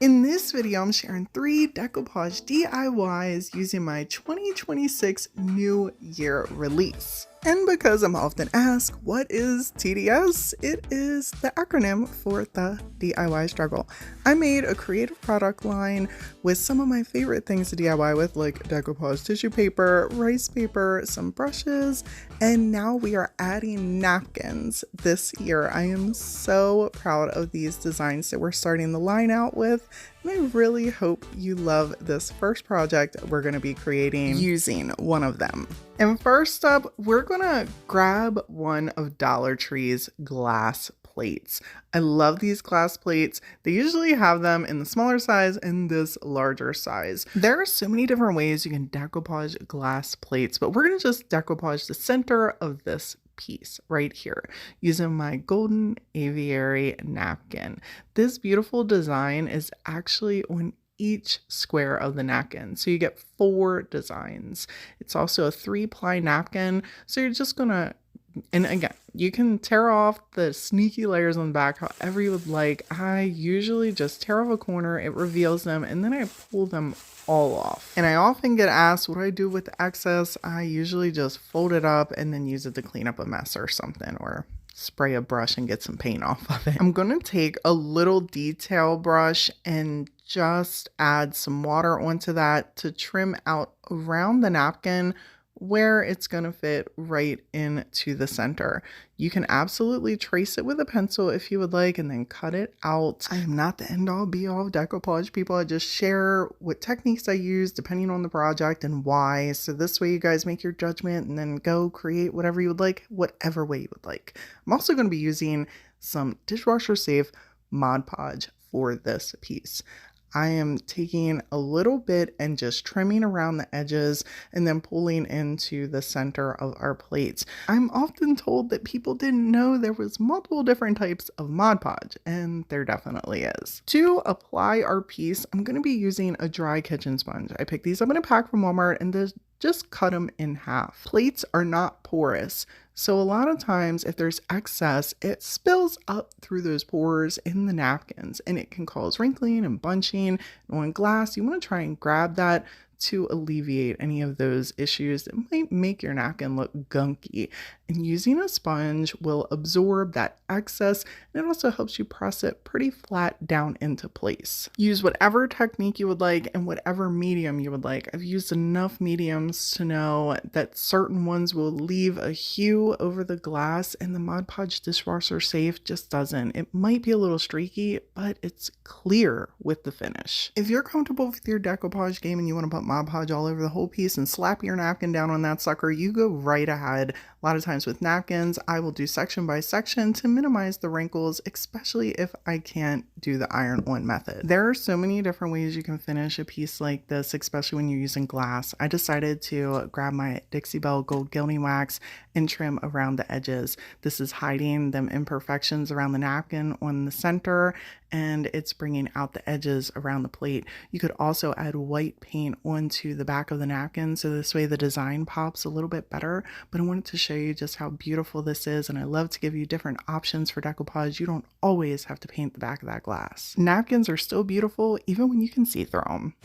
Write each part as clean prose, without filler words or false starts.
In this video, I'm sharing 3 decoupage DIYs using my 2026 New Year release. And because I'm often asked, what is TDS? It is the acronym for the DIY struggle. I made a creative product line with some of my favorite things to DIY with, like decoupage tissue paper, rice paper, some brushes, and now we are adding napkins this year. I am so proud of these designs that we're starting the line out with, and I really hope you love this first project we're going to be creating using one of them. And first up, we're gonna grab one of Dollar Tree's glass plates. I love these glass plates. They usually have them in the smaller size and this larger size. There are so many different ways you can decoupage glass plates, but we're gonna just decoupage the center of this piece right here using my golden aviary napkin. This beautiful design is actually on each square of the napkin, so you get 4 designs. It's also a 3-ply napkin, so you're just gonna, and again, you can tear off the sneaky layers on the back however you would like. I usually just tear off a corner, it reveals them, and then I pull them all off. And I often get asked what I do with the excess. I usually just fold it up and then use it to clean up a mess or something, or spray a brush and get some paint off of it. I'm gonna take a little detail brush and just add some water onto that to trim out around the napkin where it's gonna fit right into the center. You can absolutely trace it with a pencil if you would like and then cut it out. I am not the end all be all of decoupage, people. I just share what techniques I use depending on the project and why. So this way you guys make your judgment and then go create whatever you would like, whatever way you would like. I'm also going to be using some dishwasher safe Mod Podge for this piece. I am taking a little bit and just trimming around the edges and then pulling into the center of our plates. I'm often told that people didn't know there was multiple different types of Mod Podge, and there definitely is. To apply our piece, I'm going to be using a dry kitchen sponge. I picked these up in a pack from Walmart and just cut them in half. Plates are not porous, so a lot of times if there's excess, it spills up through those pores in the napkins and it can cause wrinkling and bunching. And on glass, you want to try and grab that to alleviate any of those issues that might make your napkin look gunky. And using a sponge will absorb that excess, and it also helps you press it pretty flat down into place. Use whatever technique you would like and whatever medium you would like. I've used enough mediums to know that certain ones will leave a hue over the glass, and the Mod Podge dishwasher safe just doesn't. It might be a little streaky, but it's clear with the finish. If you're comfortable with your decoupage game and you want to put Mod Podge all over the whole piece and slap your napkin down on that sucker, you go right ahead. A lot of times with napkins, I will do section by section to minimize the wrinkles, especially if I can't do the iron-on method. There are so many different ways you can finish a piece like this, especially when you're using glass. I decided to grab my Dixie Belle Gold Gilding Wax and trim around the edges. This is hiding them imperfections around the napkin on the center, and it's bringing out the edges around the plate. You could also add white paint onto the back of the napkin, so this way the design pops a little bit better. But I wanted to show you just how beautiful this is, and I love to give you different options for decoupage. You don't always have to paint the back of that glass. Napkins are still beautiful even when you can see through them.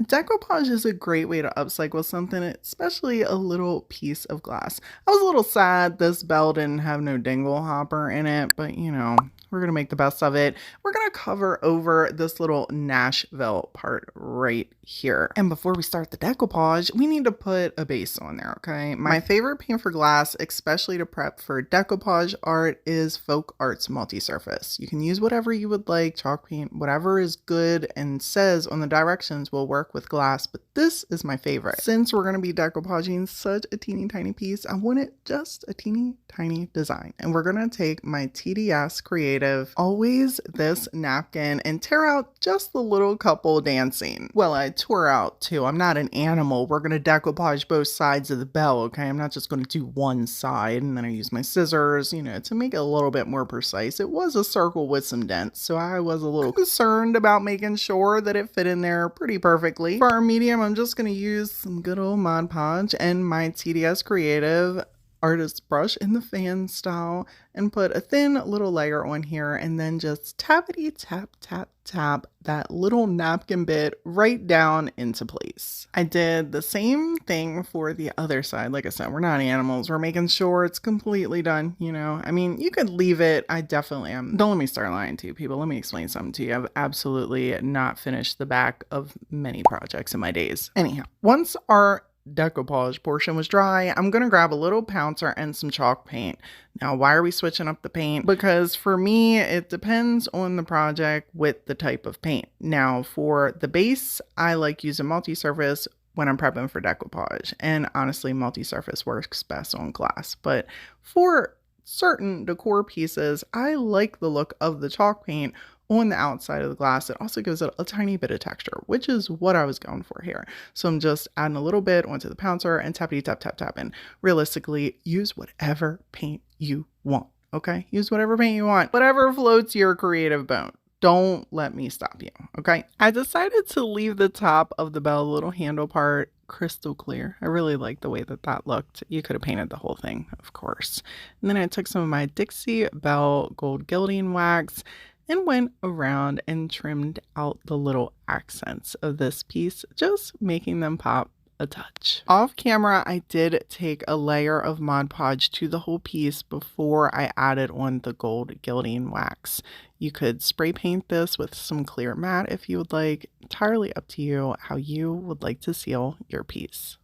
Decoupage is a great way to upcycle something, especially a little piece of glass. I was a little sad this bell didn't have no dingle hopper in it, but you know, we're going to make the best of it. We're going to cover over this little Nashville part right here. And before we start the decoupage, we need to put a base on there, okay? My favorite paint for glass, especially to prep for decoupage art, is Folk Arts Multi-Surface. You can use whatever you would like, chalk paint, whatever is good and says on the directions will work with glass, but this is my favorite. Since we're going to be decoupaging such a teeny tiny piece, I want it just a teeny tiny design. And we're going to take my TDS Creative, always this napkin, and tear out just the little couple dancing. Well, I tore out too. I'm not an animal. We're going to decoupage both sides of the bell, okay? I'm not just going to do one side, and then I use my scissors, you know, to make it a little bit more precise. It was a circle with some dents, so I was a little concerned about making sure that it fit in there pretty perfectly. For our medium, I'm just going to use some good old Mod Podge and my TDS Creative artist brush in the fan style and put a thin little layer on here, and then just tappity tap tap tap that little napkin bit right down into place. I did the same thing for the other side. Like I said, we're not animals. We're making sure it's completely done, you know. I mean, you could leave it. I definitely am. Don't let me start lying to you, people. Let me explain something to you. I've absolutely not finished the back of many projects in my days. Anyhow, once our decoupage portion was dry, I'm gonna grab a little pouncer and some chalk paint. Now, why are we switching up the paint? Because for me, it depends on the project with the type of paint. Now, for the base, I like using multi-surface when I'm prepping for decoupage, and honestly, multi-surface works best on glass. But for certain decor pieces, I like the look of the chalk paint on the outside of the glass. It also gives it a tiny bit of texture, which is what I was going for here. So I'm just adding a little bit onto the pouncer and tappity tap tap tap. And realistically, use whatever paint you want. Okay, use whatever paint you want, whatever floats your creative boat. Don't let me stop you. Okay, I decided to leave the top of the bell little handle part crystal clear. I really like the way that that looked. You could have painted the whole thing, of course. And then I took some of my Dixie Belle gold gilding wax and went around and trimmed out the little accents of this piece, just making them pop a touch. Off camera, I did take a layer of Mod Podge to the whole piece before I added on the gold gilding wax. You could spray paint this with some clear matte if you would like. Entirely up to you how you would like to seal your piece.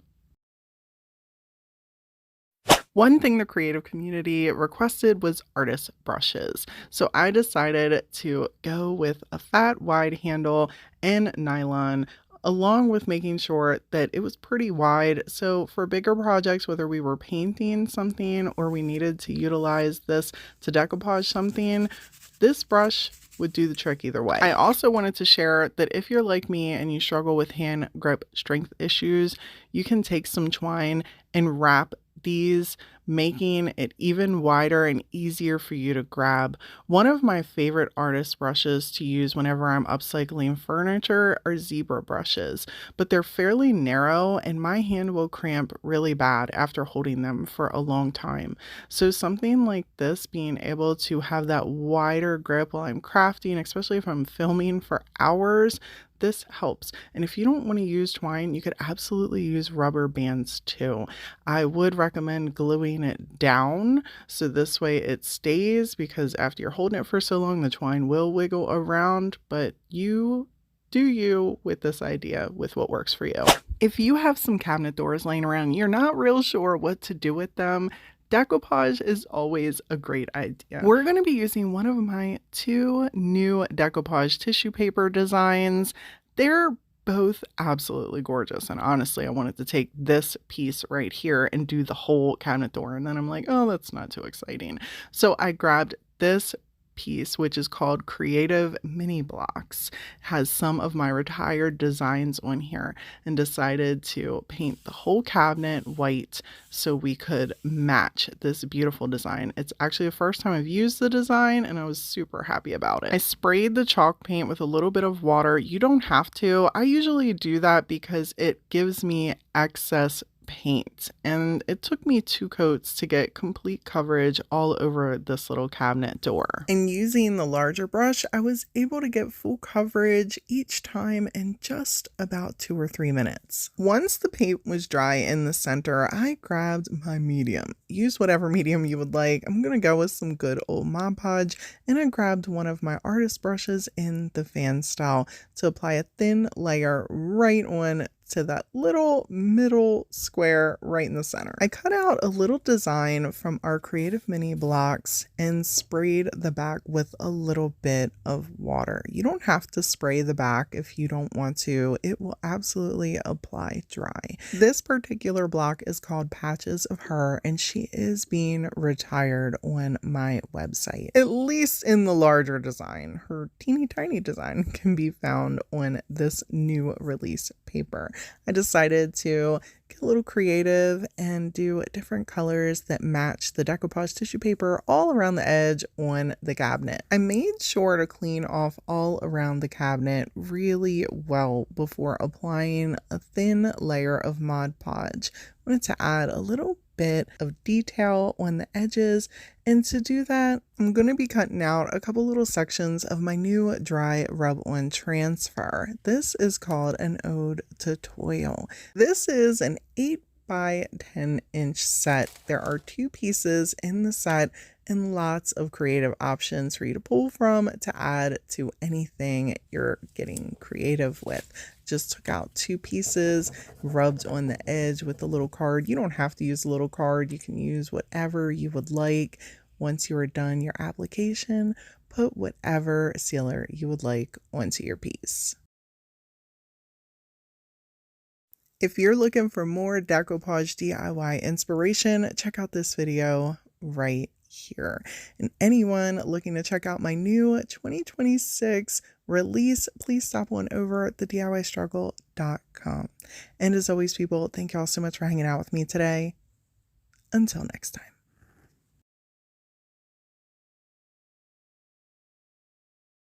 One thing the creative community requested was artist brushes. So I decided to go with a fat wide handle and nylon, along with making sure that it was pretty wide. So for bigger projects, whether we were painting something or we needed to utilize this to decoupage something, this brush would do the trick either way. I also wanted to share that if you're like me and you struggle with hand grip strength issues, you can take some twine and wrap these, making it even wider and easier for you to grab. One of my favorite artist brushes to use whenever I'm upcycling furniture are zebra brushes, but they're fairly narrow and my hand will cramp really bad after holding them for a long time. So something like this, being able to have that wider grip while I'm crafting, especially if I'm filming for hours, this helps. And if you don't want to use twine, you could absolutely use rubber bands too. I would recommend gluing it down so this way it stays, because after you're holding it for so long, the twine will wiggle around, but you do you with this idea with what works for you. If you have some cabinet doors laying around, you're not real sure what to do with them, decoupage is always a great idea. We're going to be using one of my 2 new decoupage tissue paper designs. They're both absolutely gorgeous, and honestly, I wanted to take this piece right here and do the whole cabinet door, and then I'm like, oh, that's not too exciting. So I grabbed this piece, which is called Creative Mini Blocks, has some of my retired designs on here, and decided to paint the whole cabinet white so we could match this beautiful design. It's actually the first time I've used the design and I was super happy about it. I sprayed the chalk paint with a little bit of water. You don't have to. I usually do that because it gives me excess paint, and it took me 2 coats to get complete coverage all over this little cabinet door. And using the larger brush, I was able to get full coverage each time in just about 2 or 3 minutes. Once the paint was dry in the center, I grabbed my medium. Use whatever medium you would like. I'm gonna go with some good old Mod Podge, and I grabbed one of my artist brushes in the fan style to apply a thin layer right on to that little middle square right in the center. I cut out a little design from our Creative Mini Blocks and sprayed the back with a little bit of water. You don't have to spray the back if you don't want to. It will absolutely apply dry. This particular block is called Patches of Her, and she is being retired on my website. At least in the larger design. Her teeny tiny design can be found on this new release paper. I decided to get a little creative and do different colors that match the decoupage tissue paper all around the edge on the cabinet. I made sure to clean off all around the cabinet really well before applying a thin layer of Mod Podge. I wanted to add a little bit of detail on the edges. And to do that, I'm going to be cutting out a couple little sections of my new dry rub-on transfer. This is called an Ode to Toil. This is an 8 by 10-inch set. There are 2 pieces in the set and lots of creative options for you to pull from to add to anything you're getting creative with. Just took out 2 pieces, rubbed on the edge with the little card. You don't have to use a little card. You can use whatever you would like. Once you are done your application, put whatever sealer you would like onto your piece. If you're looking for more decoupage DIY inspiration, check out this video right here. And anyone looking to check out my new 2026 release, please stop on over at thediystruggle.com. And as always, people, thank y'all so much for hanging out with me today. Until next time.